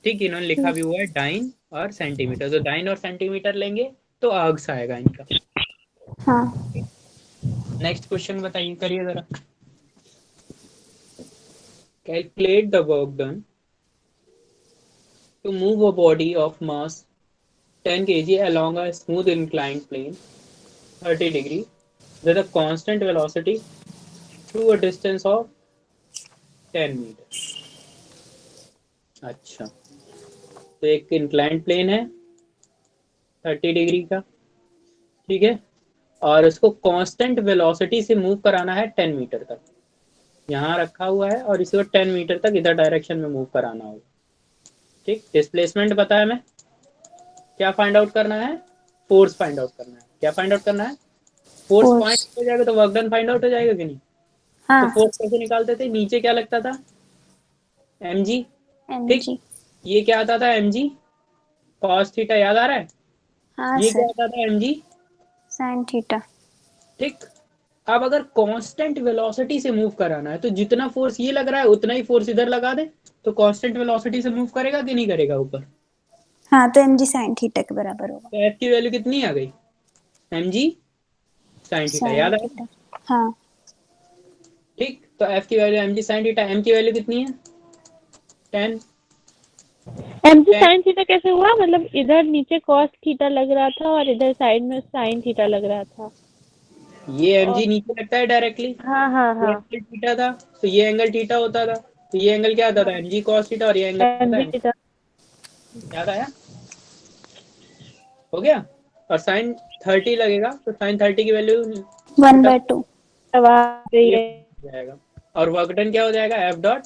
ठीक, इन्होंने लिखा भी हुआ है डाइन और सेंटीमीटर, तो डाइन और सेंटीमीटर लेंगे तो अर्ग्स आएगा इनका। हाँ। नेक्स्ट क्वेश्चन बताइए, करिए जरा। Calculate the work done to move a body of mass 10 kg along a smooth inclined plane 30 degree with a constant velocity through a distance of 10 meter। अच्छा, तो एक इंक्लाइंड प्लेन है 30 डिग्री का, ठीक है, और उसको कांस्टेंट वेलोसिटी से मूव कराना है 10 मीटर तक। यहाँ रखा हुआ है और इसको 10 मीटर तक इधर डायरेक्शन में मूव कराना होगा। ठीक, डिस्प्लेसमेंट बताया मैं, क्या फाइंड आउट करना है? फोर्स फाइंड आउट करना है। क्या फाइंड आउट करना है? Force force. फाइंड हो जाएगा तो वर्क डन फाइंड आउट हो जाएगा कि नहीं? तो हाँ। फोर्स कैसे निकालते थे? नीचे क्या लगता था? mg। ठीक, mg। ये क्या आता था? mg cos थीटा, याद आ रहा है? हाँ ये क्या सर। आता था? mg। sin theta. ठीक, अब अगर कांस्टेंट वेलोसिटी से मूव कराना है तो जितना फोर्स ये लग रहा है उतना ही फोर्स इधर लगा दे, तो कांस्टेंट वेलोसिटी से मूव करेगा कि नहीं करेगा ऊपर? हाँ तो mg sin थीटा के बराबर होगा। तो एफ की वैल्यू कितनी आ गई? mg sin थीटा, sin याद आया? थीटा। हाँ। ठीक, तो एफ की value mg sin theta, M की वैल्यू कितनी है 10। mg sin थीटा कैसे हुआ? मतलब इधर नीचे cos थीटा लग रहा था और इधर साइड में sin थीटा लग रहा था। ये और mg नीचे लगता है डायरेक्टली, हाँ हाँ ये हाँ एंगल थीटा था तो ये एंगल थीटा होता था, तो ये एंगल क्या आता था mg cos थीटा, और ये एंगल होता mg है थीटा। याद आया, हो गया। और साइन 30 लगेगा तो साइन 30 की वैल्यू 1/2। अब आ रही ये है। जाएगा, और वर्क डन क्या हो जाएगा एफ डॉट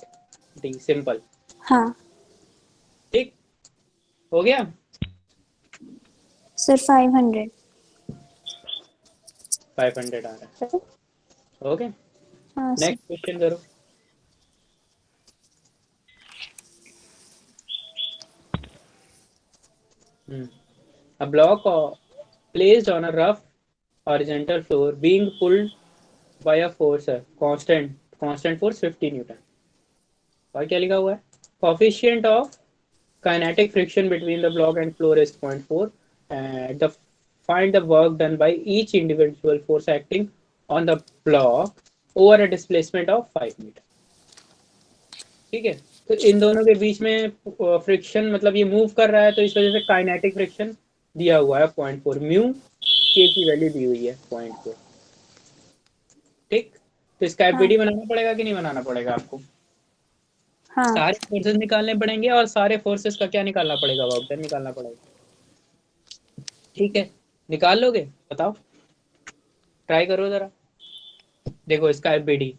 डी, सिंपल। हाँ ठीक, हो गया। सर 500। 500 आ रहा है, ओके। हाँ सर। नेक्स्ट क्वेश्चन करो। A block placed on a rough horizontal floor being pulled by a force constant force 50 Newton. और क्या लिखा हुआ है, coefficient of kinetic friction between the block and floor is 0.4 and find the work done by each individual force acting on the block over a displacement of 5 metre. ठीक है, तो इन दोनों के बीच में फ्रिक्शन मतलब ये मूव कर रहा है तो इस वजह से काइनेटिक फ्रिक्शन दिया हुआ है 0.4, म्यू के की वैल्यू दी हुई है 0.4। ठीक, तो इसका हाँ एफबीडी बनाना पड़ेगा कि नहीं बनाना पड़ेगा आपको, हाँ सारे फोर्सेस निकालने पड़ेंगे और सारे फोर्सेस का क्या निकालना पड़ेगा, वर्क डन निकालना पड़ेगा। ठीक है, निकाल लोगे, बताओ, ट्राई करो जरा। देखो इसका एफबीडी,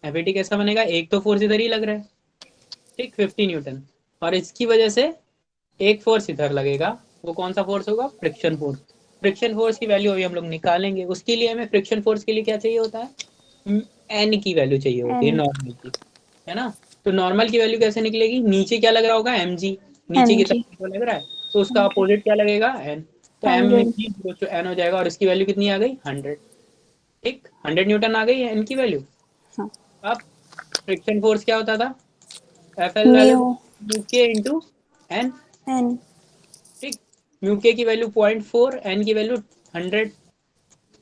एफबीडी कैसा बनेगा, एक तो फोर्स इधर ही लग रहा है, ठीक 50 न्यूटन, और इसकी वजह से एक फोर्स इधर लगेगा, वो कौन सा फोर्स होगा, फ्रिक्शन फोर्स। फ्रिक्शन फोर्स की वैल्यू अभी हम लोग निकालेंगे, उसके लिए हमें फ्रिक्शन फोर्स के लिए क्या चाहिए होता है, एन की वैल्यू चाहिए होती है, एन नॉर्मल की, है ना। तो नॉर्मल की वैल्यू कैसे निकलेगी, नीचे क्या लग रहा होगा mg, नीचे एम की जी तरफ लग रहा है तो उसका 100। अपोजिट क्या लगेगा n, तो m 100। n हो जाएगा, और इसकी वैल्यू कितनी आ गई 100। ठीक, 100 न्यूटन आ गई है n की वैल्यू। हाँ अब फ्रिक्शन फोर्स क्या होता था, एफ एल म्यू म्यू के इंटू एन। एन ठीक, म्यू के की वैल्यू 0.4, एन की वैल्यू 100,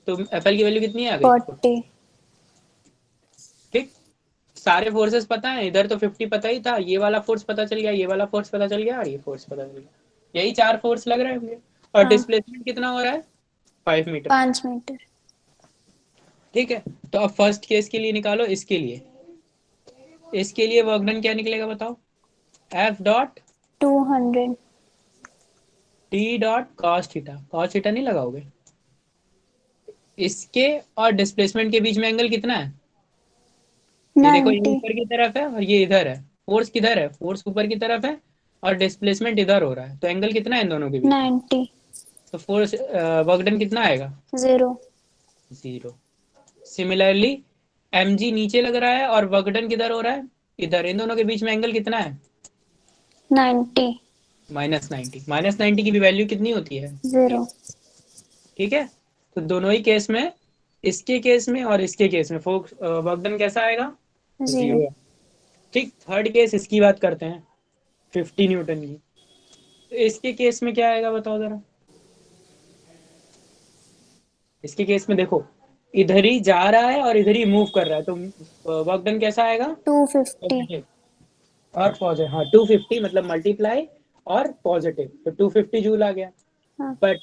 तो एफ एल की वैल्यू कितनी आ गई 40। ठीक, सारे फोर्सेस पता है, इधर तो 50 पता ही था, ये वाला फोर्स पता चल गया, ये वाला फोर्स पता चल गया, और ये फोर्स पता चल गया, यही 4 फोर्स लग रहे होंगे। और हाँ डिस्प्लेसमेंट कितना हो रहा है 5 मीटर। 5 मीटर। ठीक है, तो अब फर्स्ट केस के लिए निकालो, इसके लिए वर्क डन क्या निकलेगा बताओ, F dot 200। T dot cos theta नहीं लगाओगे, इसके और डिस्प्लेसमेंट के बीच में एंगल कितना है, ये देखो, ये 90। ऊपर की तरफ है और ये इधर है, फोर्स किधर है, फोर्स ऊपर की तरफ है और डिस्प्लेसमेंट इधर हो रहा है, तो एंगल कितना है इन दोनों के बीच में, 90। तो फोर्स वर्क डन कितना आएगा 0। 0। सिमिलरली mg नीचे लग रहा है और वर्क डन किधर हो रहा है, इधर, इन दोनों के बीच में एंगल कितना है 90। -90, -90 की भी वैल्यू कितनी होती है 0। ठीक है, तो दोनों ही केस में, इसके केस में और इसके केस में फोर्स वर्क डन कैसा आएगा 0। 0। ठीक, थर्ड केस इसकी बात करते हैं 50 न्यूटन की, तो इसके केस में क्या आएगा बताओ जरा। इसके केस में देखो, इधर ही जा रहा है और इधर ही मूव कर रहा है, तो वर्क डन कैसा आएगा 250। पॉजिटिव, और पॉजिटिव, हाँ 250 मतलब मल्टीप्लाई और पॉजिटिव, तो 250 जूल आ गया। हाँ बट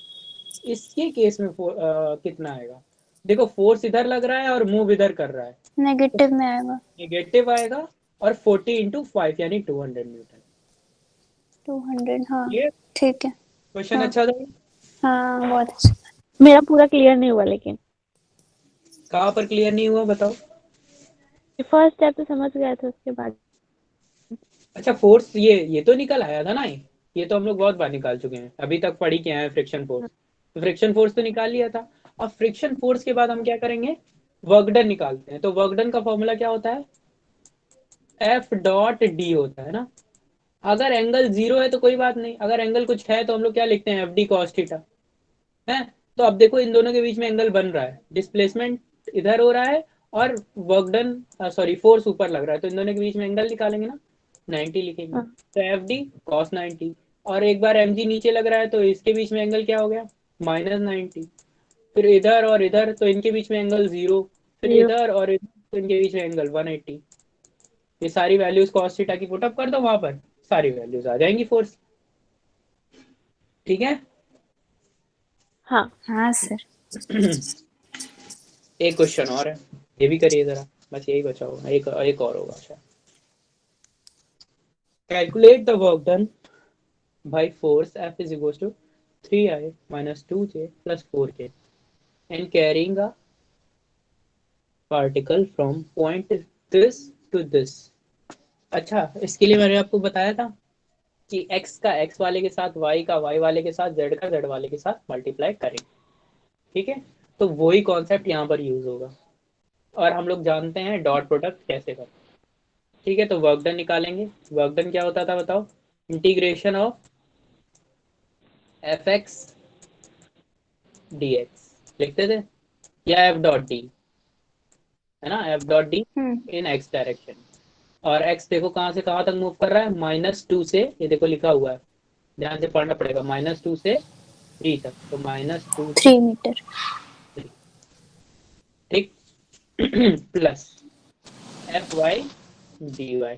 इसके केस में कितना आएगा, देखो फोर्स इधर लग रहा है और मूव इधर कर रहा है, तो नेगेटिव में आएगा। नेगेटिव आएगा, और 40 इंटू 5 यानी 200 न्यूटन। 200। हाँ ये ठीक है। क्वेश्चन हाँ अच्छा था, हाँ बहुत अच्छा। मेरा पूरा क्लियर नहीं हुआ, लेकिन कहाँ पर क्लियर नहीं हुआ बताओ। फर्स्ट स्टेप तो समझ गया था, उसके बाद अच्छा फोर्स, ये तो निकल आया था ना, ये तो हम लोग बहुत बार निकाल चुके हैं, अभी तक पढ़ी क्या है फ्रिक्शन फोर्स, तो फ्रिक्शन फोर्स तो निकाल लिया था। अब फ्रिक्शन फोर्स के बाद हम क्या करेंगे, वर्क डन निकालते हैं, तो वर्क डन का फॉर्मूला क्या होता है, एफ डॉट डी होता है ना। अगर एंगल 0 है तो कोई बात नहीं, अगर एंगल कुछ है तो हम लोग क्या लिखते हैं, एफ डी कॉस थीटा है। तो अब देखो इन दोनों के बीच में एंगल बन रहा है, डिस्प्लेसमेंट इधर हो रहा है और वर्क डन सॉरी फोर्स ऊपर लग रहा है, तो इन दोनों के बीच में एंगल निकालेंगे ना, 90 लिखेंगे, हाँ तो एफ डी कॉस 90, और एक बार एम जी नीचे लग रहा है तो इसके बीच में एंगल क्या हो गया -90, फिर इधर और इधर तो इनके बीच में एंगल 0, फिर 0। इधर और इधर तो इनके बीच में एंगल 180। ये सारी वैल्यूज cos थीटा की पुटअप कर दो वहां पर, सारी वैल्यूज आ जाएंगी फोर्स। ठीक है। हाँ हाँ सर। एक क्वेश्चन और है, ये भी करिए जरा, बस यही बचा होगा, एक और होगा शायद। Calculate the work done by force F is equals to 3I minus 2J plus 4K and carrying a particle from point this to this। अच्छा, इसके लिए मैंने आपको बताया था कि x का x वाले के साथ, y का y वाले के साथ, z का z वाले के साथ मल्टीप्लाई करें। ठीक है, तो वही कॉन्सेप्ट यहाँ पर यूज होगा, और हम लोग जानते हैं डॉट प्रोडक्ट कैसे करें। ठीक है, तो वर्क डन निकालेंगे। वर्क डन क्या होता था बताओ? Integration of F x D x लिखते थे, या एफ डॉट डी, है ना, एफ डॉट डी इन एक्स डायरेक्शन। और एक्स देखो कहाँ से कहाँ तक मूव कर रहा है, -2 से, ये देखो लिखा हुआ है, ध्यान से पढ़ना पड़ेगा, -2 से 3 तक, तो -2 से 3 मीटर। 3। ठीक। Plus F Y D Y.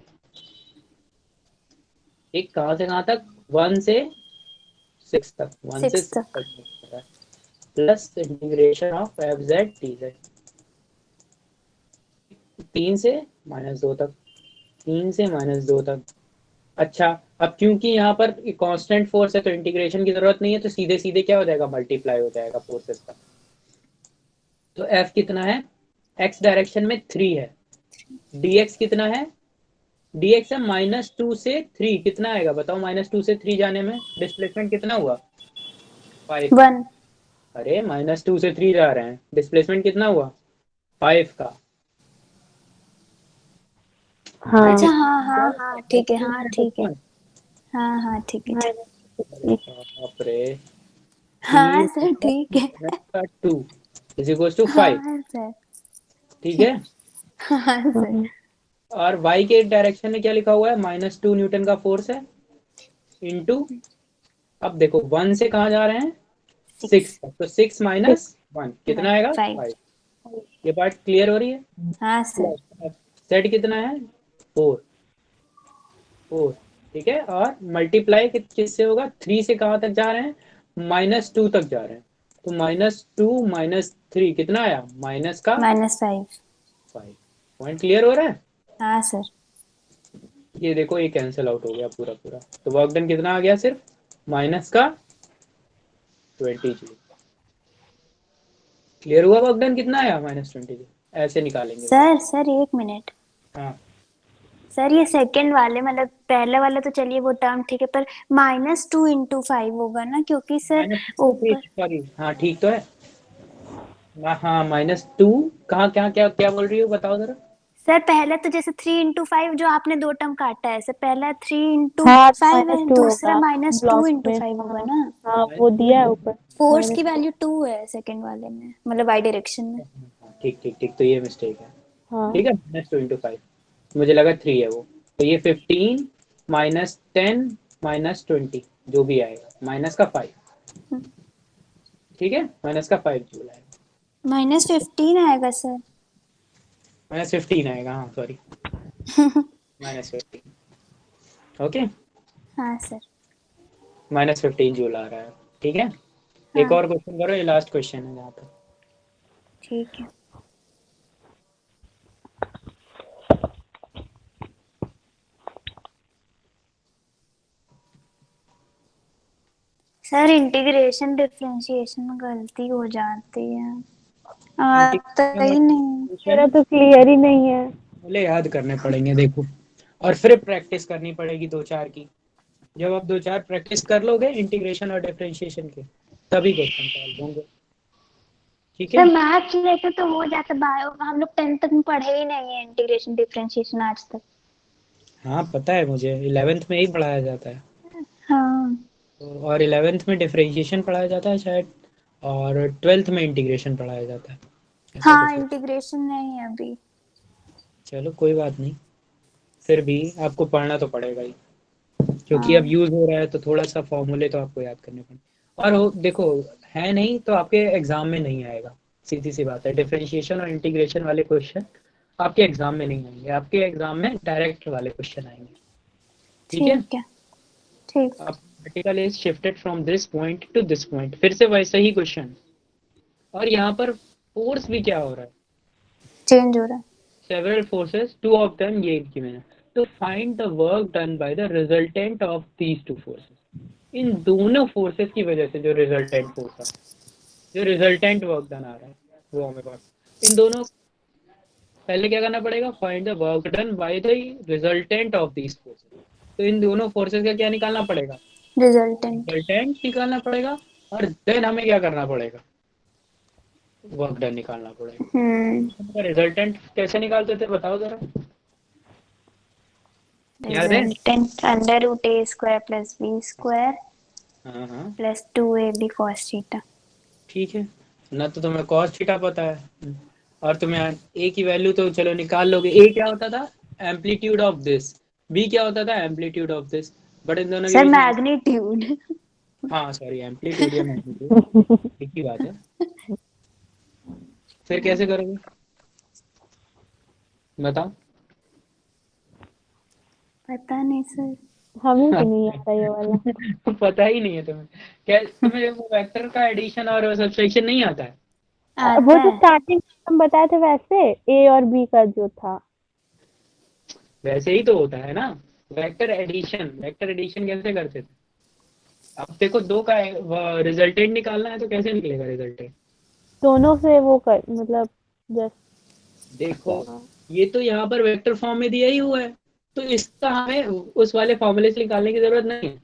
ठीक, कहाँ से कहाँ तक? 1 से 6 तक, 1 से 6 6 तक। तक, plus integration of F Z T Z, 3 से -2 तक, 3 से -2 तक। अच्छा, अब क्योंकि यहाँ पर कांस्टेंट फोर्स है तो इंटीग्रेशन की जरूरत नहीं है, तो सीधे सीधे क्या हो जाएगा, मल्टीप्लाई हो जाएगा फोर्सेस का। तो F कितना है, x डायरेक्शन में 3 है, dx कितना है, dx है -2 से 3, कितना आएगा बताओ, -2 से 3 जाने में डिस्प्लेसमेंट कितना हुआ, 5। 1। अरे -2 से 3 जा रहे हैं, डिस्प्लेसमेंट कितना हुआ, 5 का। हाँ अच्छा हाँ हाँ हाँ ठीक है, हाँ ठीक है, हाँ हाँ ठीक है, ठीक। बाप रे, हाँ सर ठीक है। 2 इज इक्वल्स टू 5। हाँ सर। ठीक है, हाँ सर। और y के डायरेक्शन में क्या लिखा हुआ है, -2 न्यूटन का फोर्स है, इनटू, अब देखो 1 से कहाँ जा रहे हैं, 6 तक, तो 6 माइनस 1 कितना आएगा, 5। 5। ये पार्ट क्लियर हो रही है? हाँ सर। सेट कितना है, 4। ठीक है, और मल्टीप्लाई किससे होगा, 3 से कहाँ तक जा रहे हैं, -2 तक जा रहे हैं, तो -2 -3 कितना आया, माइनस का -5। 5। पॉइंट क्लियर हो रहा है? हाँ सर। ये देखो ये कैंसिल आउट हो गया पूरा पूरा, तो वर्क डन कितना आ गया, सिर्फ माइनस का 20 जूल। क्लियर हुआ, वर्क डन कितना आया, -20 जूल। ऐसे निकालेंगे सर 1 मिनट। हाँ, सर ये सेकंड वाले मतलब पहले वाला तो चलिए वो टर्म ठीक है, पर -2 × 5 होगा ना, क्योंकि सर ऊपर। सॉरी, हाँ ठीक तो है, हाँ -2 कहाँ, क्या क्या क्या बोल रही हो बताओ जरा। सर पहले तो जैसे 3 × 5 जो आपने दो टर्म काटा है, सर पहला 3 × हाँ 5 है, -2 दूसरा होगा -2 ब्लॉक × में। 5 होगा हाँ ना। हाँ वो दिया है ऊपर। फोर्स की वैल्यू 2 है सेकंड वाले में, मतलब वाई डायरेक्शन में। ठीक ठीक ठीक, तो ये मिस्टेक है। हाँ ठीक है, -2 × 5, मुझे लगा 3 है वो, तो ये 15 -10 -20 जो भी आएगा, माइनस का 5। ठीक है, माइनस का 5 जूल आएगा, -15 आएगा सर। -15 आएगा, हाँ सॉरी, -15। ओके, हाँ सर। -15 जूल आ रहा है। ठीक है, एक हाँ और क्वेश्चन करो, ये लास्ट क्वेश्चन है यहाँ पर। ठीक है सर। इंटीग्रेशन डिफरेंशिएशन में गलती हो जाती है, आता ही नहीं। मेरा तो क्लियर ही नहीं है। पहले याद करने पड़ेंगे देखो, और फिर प्रैक्टिस करनी पड़ेगी 2-4 की। जब आप 2-4 प्रैक्टिस कर लोगे इंटीग्रेशन और डिफरेंशिएशन के, तभी क्वेश्चन सॉल्व होंगे। ठीक है, सर मैथ्स लेते तो हो जाता, बायो हम लोग 10th तक में पढ़े ही नहीं है इंटीग्रेशन डिफरेंशिएशन आज तक। हाँ पता है मुझे, 11th में ही पढ़ाया जाता है, हाँ और 11th में डिफरेंशिएशन पढ़ाया जाता है शायद, और 12th में इंटीग्रेशन पढ़ाया जाता है, ऐसा हाँ कुछ है। इंटीग्रेशन नहीं है अभी। चलो कोई बात नहीं, फिर भी आपको पढ़ना तो पड़ेगा ही, क्योंकि अब हाँ यूज हो रहा है, तो थोड़ा सा फॉर्मूले तो आपको याद करने पड़े। और देखो, है नहीं तो आपके एग्जाम में नहीं आएगा, सीधी सी बात है, डिफरेंशिएशन और इंटीग्रेशन वाले क्वेश्चन आपके एग्जाम में नहीं आएंगे, आपके एग्जाम में डायरेक्ट वाले क्वेश्चन आएंगे। ठीक है, ठीक है, ठीक। अब particle is shifted from this point two this point, फिर से वैसा ही क्वेश्चन। और यहाँ पर फोर्स भी क्या हो रहा है, चेंज हो रहा है। several forces, two of them ये given है। तो find the work done by the resultant of these two forces। इन दोनों फोर्सेस की वजह से जो रिजल्टेंट फोर्स है, जो रिजल्टेंट वर्क डन आ रहा है वो हमें पास, इन दोनों पहले क्या करना पड़ेगा, find the work done by the resultant of these forces. तो इन दोनों फोर्सेस का क्या निकालना पड़ेगा, रिजल्टेंट। रिजल्टेंट निकालना पड़ेगा, और देन हमें क्या करना पड़ेगा, वर्क डन निकालना पड़ेगा। रिजल्टेंट कैसे निकालते थे बताओ जरा, याद है? रिजल्टेंट अंडर रूट ए स्क्वायर प्लस बी स्क्वायर हाँ प्लस 2ab cos थीटा। ठीक है ना, तो तुम्हें cos थीटा पता है, और तुम्हें a की वैल्यू तो चलो निकाल लोगे। a क्या होता था, एम्पलीट्यूड ऑफ दिस, b क्या होता था, amplitude of this, but in दोनों के सर बीच में मैग्नीट्यूड। हाँ सॉरी, एम्पलीट्यूड या मैग्नीट्यूड एक ही बात है। फिर कैसे करोगे बताओ? पता नहीं सर। हमें भी नहीं आता ये वाला। पता ही नहीं है तुम्हें क्या, तुम्हें वो वेक्टर का एडिशन और सब्ट्रैक्शन नहीं आता है? वो आता तो है। स्टार्टिंग में हम बताए थे वैसे, ए और बी का जो था। वैसे ही तो होता है ना वेक्टर एडिशन। वेक्टर एडिशन कैसे करते थे, अब देखो दो का रिजल्टेंट निकालना है तो कैसे निकलेगा रिजल्टेंट, दोनों से वो कर मतलब जस्ट देखो ये तो यहाँ पर वेक्टर फॉर्म में दिया ही हुआ है, तो इसका हमें उस वाले फॉर्मूले से निकालने की जरूरत नहीं है।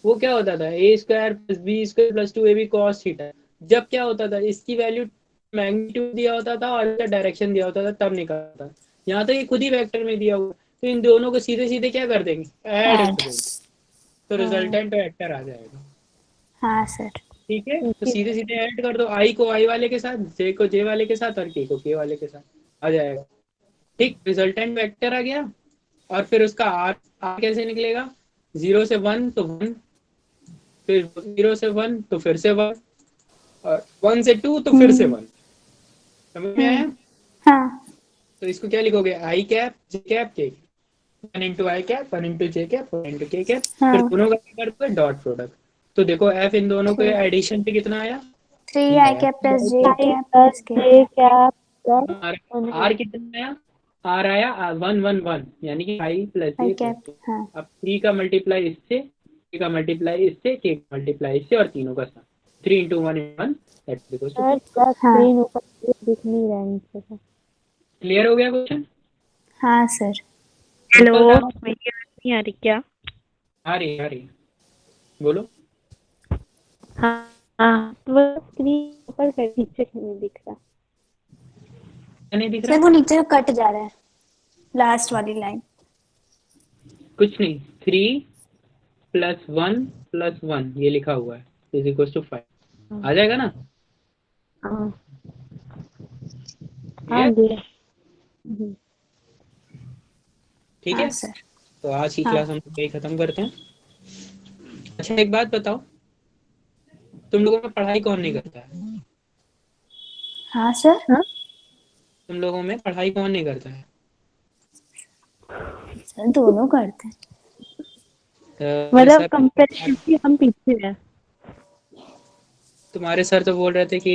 वो क्या होता था, a square plus b square plus 2ab cos theta, जब क्या होता था इसकी वैल्यू मैग्नीट्यूड दिया होता था और इसका डायरेक्शन दिया होता था तब निकलता था। यहाँ तो ये खुद ही वेक्टर में दिया हुआ, तो इन दोनों को सीधे सीधे क्या कर देंगे, ऐड कर देंगे, तो रिजल्टेंट वेक्टर आ जाएगा। हाँ सर। ठीक है, तो सीधे सीधे ऐड कर दो, आई को आई वाले के साथ, जे को जे वाले के साथ, और के को के वाले के साथ, आ जाएगा। ठीक, रिजल्टेंट वेक्टर आ गया, और फिर उसका आर आर कैसे निकलेगा, 0 से 1 तो 1, फिर 0 से 1 तो फिर से 1, और 1 से 2 तो फिर से 1। समझ में आया? हाँ तो इसको क्या लिखोगे, आई कैप जे कैप के, 1 इंटू आई कैप, 1 इंटू जे कैप, 1 इंटू के कैप, फिर हाँ। दोनों का क्या करते हैं, डॉट प्रोडक्ट। तो देखो एफ इन दोनों के एडिशन पे कितना आया, 3i cap plus j cap plus k। R कितना आया, आर आया 1 1 1, यानी कि i plus i j cap. Plus. हाँ अब 3 का मल्टीप्लाई इससे, k का मल्टीप्लाई इससे, k का मल्टीप्लाई इससे, और तीनों का sum 3 into 1 1 that equals to. Sir screen ऊपर दिख नहीं रहा है नीचे का। क्लियर हो गया क्वेश्चन? हाँ सर। हेलो, मेरी आवाज नहीं आ रही क्या? आ रही बोलो। हाँ हाँ, वो स्क्रीन ऊपर का नीचे का नहीं दिख रहा। नहीं दिख सर रहा वो नीचे कट जा रहा है, लास्ट वाली लाइन। कुछ नहीं, 3 प्लस 1 प्लस 1 ये लिखा हुआ है इज इक्वल टू 5, आ जाएगा ना? हाँ Clear? गया। ठीक हाँ है, सर। तो आज की हाँ। क्लास हम यही खत्म करते हैं। अच्छा एक बात बताओ, तुम लोगों में पढ़ाई कौन नहीं करता है? हाँ सर। तुम लोगों में पढ़ाई कौन नहीं करता है? सर दोनों करते हैं। मतलब सर कंपैरेटिवली हम पीछे हैं। तुम्हारे सर तो बोल रहे थे कि